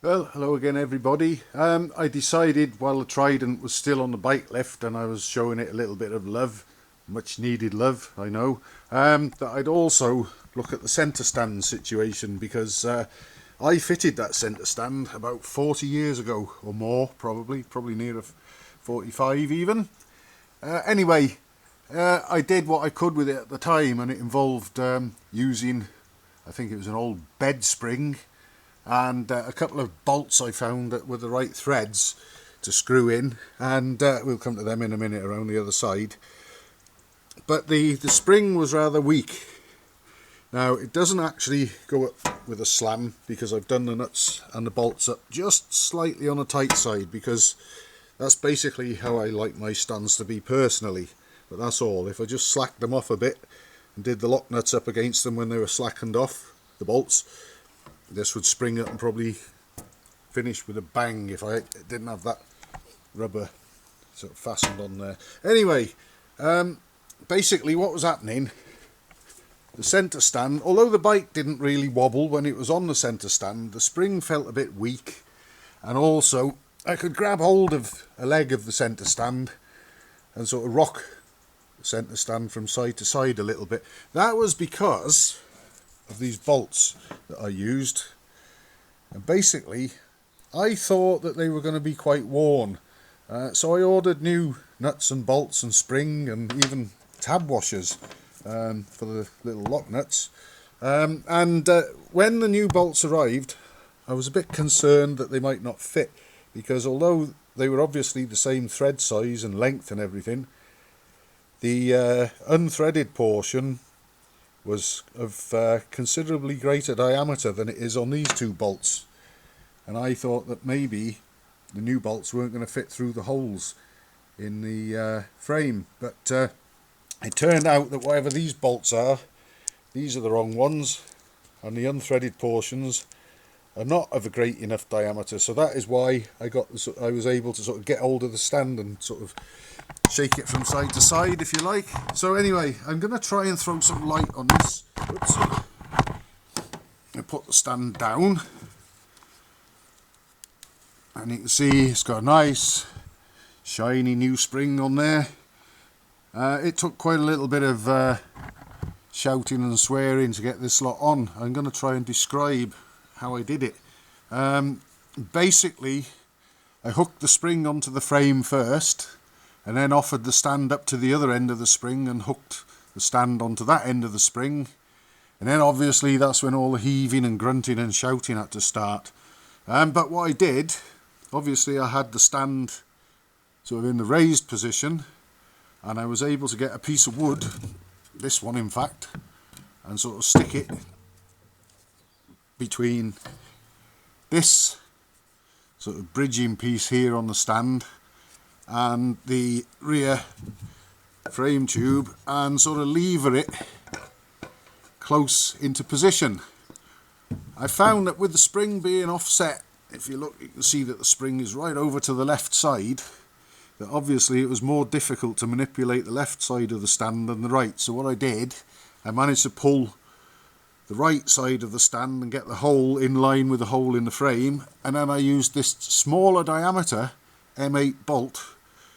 Well, hello again, everybody. I decided while the Trident was still on the bike lift and I was showing it a little bit of love, much needed love, I know, that I'd also look at the centre stand situation because I fitted that centre stand about 40 years ago or more, probably near 45 even. Anyway, I did what I could with it at the time, and it involved using, I think it was an old bed spring and a couple of bolts I found that were the right threads to screw in, and we'll come to them in a minute around the other side. But the spring was rather weak. Now it doesn't actually go up with a slam because I've done the nuts and the bolts up just slightly on the tight side, because that's basically how I like my stands to be personally, but that's all. If I just slacked them off a bit and did the lock nuts up against them when they were slackened off, the bolts, this would spring up and probably finish with a bang if I didn't have that rubber sort of fastened on there. Anyway, basically what was happening, the centre stand, although the bike didn't really wobble when it was on the centre stand, the spring felt a bit weak, and also I could grab hold of a leg of the centre stand and sort of rock the centre stand from side to side a little bit. That was because of these bolts that I used, and basically I thought that they were going to be quite worn, so I ordered new nuts and bolts and spring and even tab washers for the little lock nuts, and when the new bolts arrived I was a bit concerned that they might not fit, because although they were obviously the same thread size and length and everything, the unthreaded portion was of considerably greater diameter than it is on these two bolts, and I thought that maybe the new bolts weren't going to fit through the holes in the frame, but it turned out that whatever these bolts are, these are the wrong ones, and the unthreaded portions are not of a great enough diameter, so that is why I was able to sort of get hold of the stand and sort of shake it from side to side, if you like. So anyway, I'm going to try and throw some light on this. Oops. I put the stand down, and you can see it's got a nice shiny new spring on there. It took quite a little bit of shouting and swearing to get this lot on. I'm going to try and describe how I did it. Basically, I hooked the spring onto the frame first, and then offered the stand up to the other end of the spring and hooked the stand onto that end of the spring, and then obviously that's when all the heaving and grunting and shouting had to start. But what I did, obviously I had the stand sort of in the raised position, and I was able to get a piece of wood, this one in fact, and sort of stick it between this sort of bridging piece here on the stand and the rear frame tube, and sort of lever it close into position. I found that with the spring being offset, if you look you can see that the spring is right over to the left side, that obviously it was more difficult to manipulate the left side of the stand than the right. So what I did, I managed to pull the right side of the stand and get the hole in line with the hole in the frame, and then I used this smaller diameter M8 bolt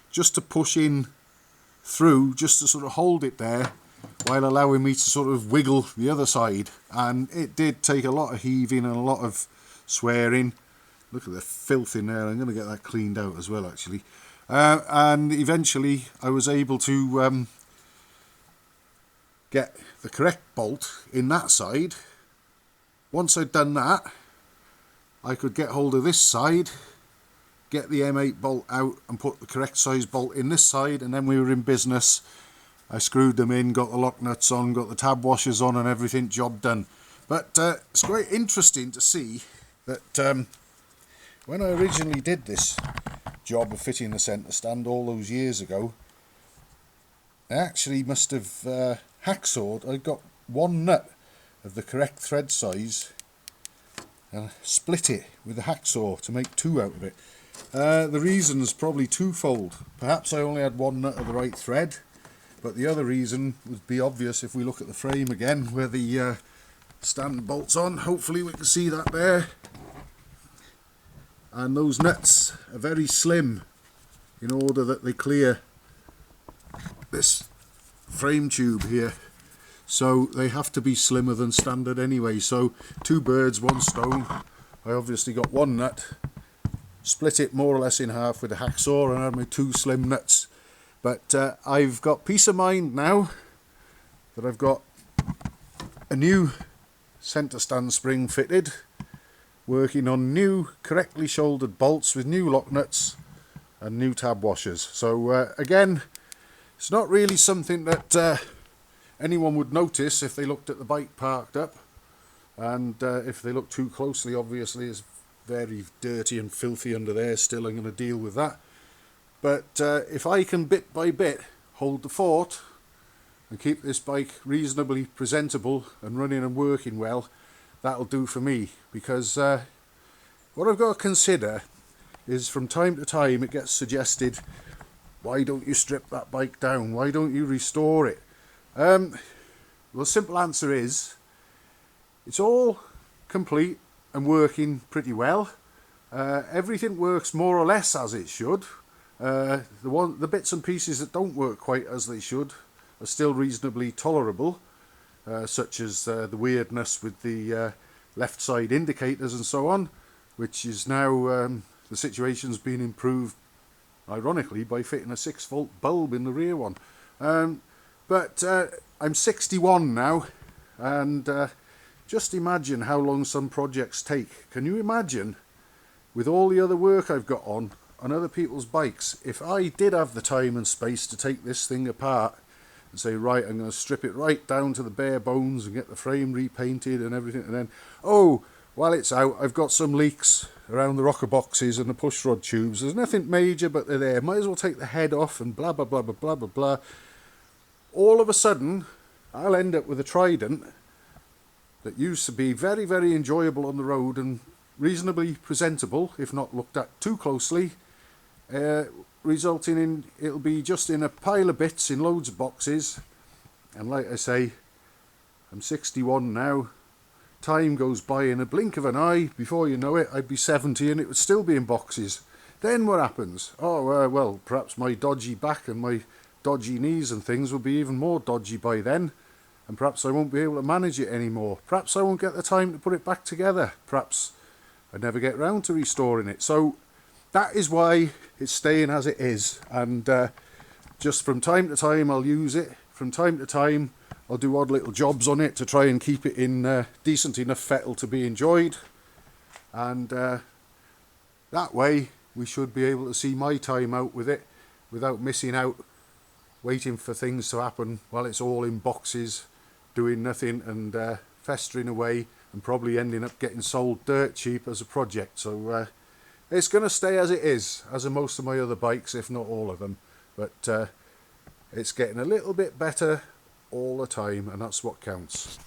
just to push in through, just to sort of hold it there while allowing me to sort of wiggle the other side. And it did take a lot of heaving and a lot of swearing. Look at the filth in there. I'm going to get that cleaned out as well, actually. And eventually I was able to get the correct bolt in that side. Once I'd done that, I could get hold of this side, get the M8 bolt out and put the correct size bolt in this side, and then we were in business. I screwed them in, got the lock nuts on, got the tab washers on and everything, job done. But it's quite interesting to see that when I originally did this job of fitting the centre stand all those years ago, I actually must have hacksawed. I got one nut of the correct thread size and split it with a hacksaw to make two out of it. The reason is probably twofold. Perhaps I only had one nut of the right thread, but the other reason would be obvious if we look at the frame again where the stand bolts on. Hopefully we can see that there. and those nuts are very slim in order that they clear this frame tube here, so they have to be slimmer than standard anyway. So two birds, one stone. I obviously got one nut, split it more or less in half with a hacksaw, and had my two slim nuts. But I've got peace of mind now that I've got a new centre stand spring fitted, working on new correctly shouldered bolts with new lock nuts and new tab washers. So again, it's not really something that anyone would notice if they looked at the bike parked up, and if they look too closely, obviously it's very dirty and filthy under there still. I'm going to deal with that. But if I can bit by bit hold the fort and keep this bike reasonably presentable and running and working well, that'll do for me. Because what I've got to consider is, from time to time it gets suggested, why don't you strip that bike down? Why don't you restore it? Well, the simple answer is, it's all complete and working pretty well. Everything works more or less as it should. The bits and pieces that don't work quite as they should are still reasonably tolerable, such as the weirdness with the left side indicators and so on, which is now the situation's been improved, ironically, by fitting a 6-volt bulb in the rear one. But I'm 61 now, and just imagine how long some projects take. Can you imagine, with all the other work I've got on other people's bikes, if I did have the time and space to take this thing apart and say, right, I'm going to strip it right down to the bare bones and get the frame repainted and everything, and then, oh, while it's out, I've got some leaks around the rocker boxes and the pushrod tubes. There's nothing major, but they're there. Might as well take the head off and blah, blah, blah, blah, blah, blah, blah. All of a sudden, I'll end up with a Trident that used to be very, very enjoyable on the road and reasonably presentable, if not looked at too closely, resulting in it'll be just in a pile of bits in loads of boxes. And like I say, I'm 61 now. Time goes by in a blink of an eye. Before you know it, I'd be 70 and it would still be in boxes. Then what happens? Oh, well, perhaps my dodgy back and my dodgy knees and things will be even more dodgy by then, and perhaps I won't be able to manage it anymore. Perhaps I won't get the time to put it back together. Perhaps I never get round to restoring it. So that is why it's staying as it is, and just from time to time I'll use it. From time to time I'll do odd little jobs on it to try and keep it in decent enough fettle to be enjoyed, and that way we should be able to see my time out with it without missing out, waiting for things to happen while it's all in boxes doing nothing and festering away, and probably ending up getting sold dirt cheap as a project. So it's going to stay as it is, as are most of my other bikes, if not all of them. But it's getting a little bit better all the time, and that's what counts.